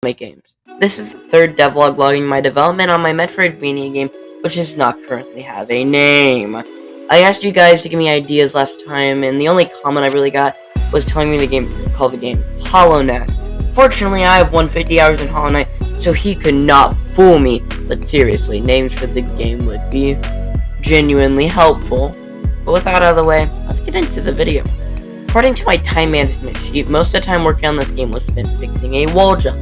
make games. This is the third devlog logging my development on my Metroidvania game, which does not currently have a name. I asked you guys to give me ideas last time, and the only comment I really got was telling me call the game Hollow Knight. Fortunately, I have 150 hours in Hollow Knight, so he could not fool me. But seriously, names for the game would be genuinely helpful. But with that out of the way, let's get into the video. According to my time management sheet, most of the time working on this game was spent fixing a wall jump.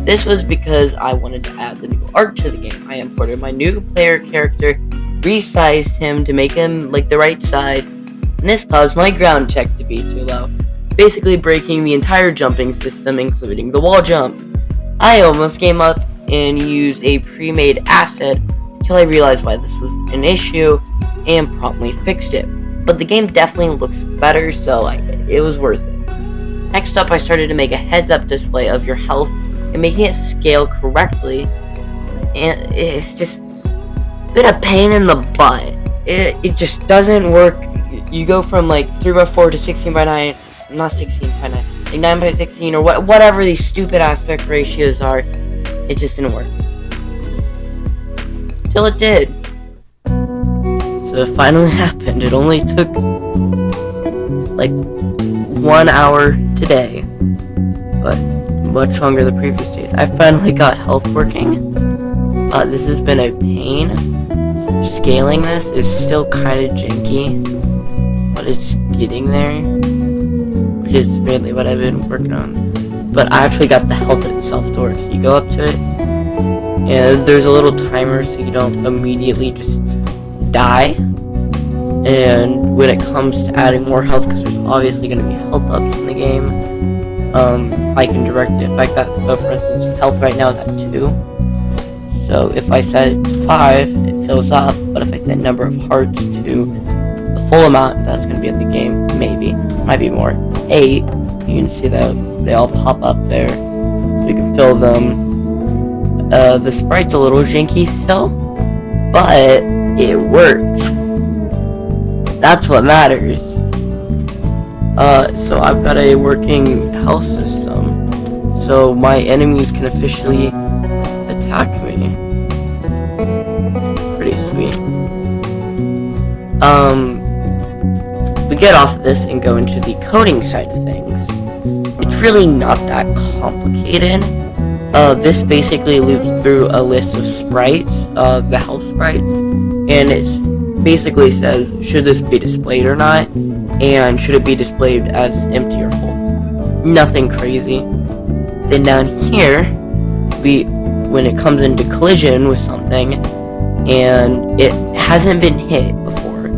This was because I wanted to add the new art to the game. I imported my new player character, resized him to make him like the right size, and this caused my ground check to be too low, basically breaking the entire jumping system, including the wall jump. I almost came up and used a pre-made asset until I realized why this was an issue and promptly fixed it. But the game definitely looks better, so it was worth it. Next up, I started to make a heads-up display of your health and making it scale correctly, and it's just a bit of pain in the butt. It just doesn't work. You go from like 3x4 to 16x9, not 16x9, like 9x16 or whatever these stupid aspect ratios are. It just didn't work. Till it did. So it finally happened. It only took like 1 hour today, but much longer the previous days. I finally got health working. This has been a pain. Scaling this is still kind of janky, but it's getting there, which is really what I've been working on. But I actually got the health itself to work. So you go up to it, and there's a little timer so you don't immediately just die. And when it comes to adding more health, because there's obviously going to be health ups in the game, I can direct the effect that. So for instance, health right now is at 2. So if I set it to 5, it fills up. But if I set number of hearts to the full amount that's going to be in the game, maybe, might be more, 8, you can see that they all pop up there. So you can fill them. The sprite's a little janky still, but it works. That's what matters. So I've got a working health system, so my enemies can officially attack me. Pretty sweet. We get off of this and go into the coding side of things. It's really not that complicated. This basically loops through a list of sprites, the health sprites, and it basically says, should this be displayed or not, and should it be displayed as empty or full. Nothing crazy. Then down here, when it comes into collision with something, and it hasn't been hit before,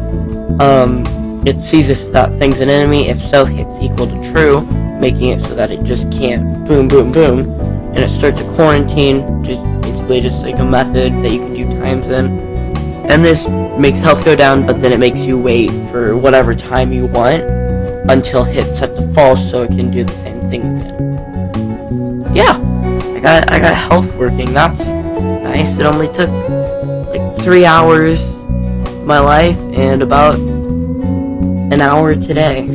it sees if that thing's an enemy. If so, hits equal to true, making it so that it just can't boom, boom, boom, and it starts a quarantine, which is basically just like a method that you can do times in. And this makes health go down, but then it makes you wait for whatever time you want until hit set to false, so it can do the same thing again. Yeah, I got health working. That's nice. It only took like 3 hours of my life and about an hour today.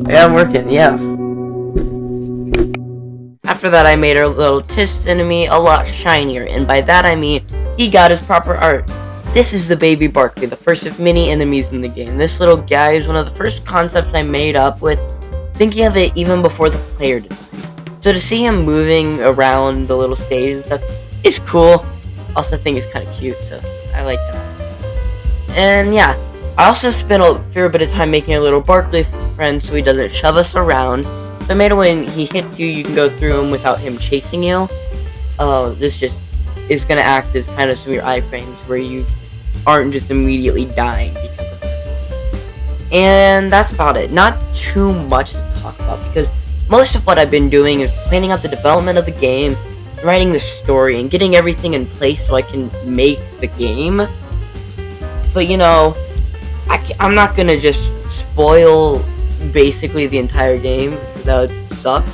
I'm working, yeah. After that, I made our little Tist enemy a lot shinier, and by that I mean he got his proper art. This is the baby Barkley, the first of many enemies in the game. This little guy is one of the first concepts I made up with, thinking of it even before the player did. So to see him moving around the little stage and stuff is cool. Also, I think it's kind of cute, so I like that. And yeah, I also spent a fair bit of time making a little Barkley friend so he doesn't shove us around. So I made it when he hits you, you can go through him without him chasing you. This just is going to act as kind of some of your iframes where you aren't just immediately dying because of it. And that's about it. Not too much to talk about, because most of what I've been doing is planning out the development of the game, writing the story, and getting everything in place so I can make the game. But you know, I'm not gonna just spoil basically the entire game, because that would suck.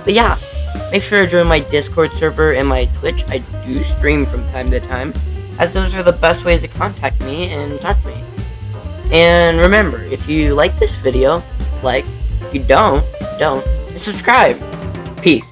But yeah, make sure to join my Discord server and my Twitch. I do stream from time to time, as those are the best ways to contact me and talk to me. And remember, if you like this video, like. If you don't, and subscribe. Peace.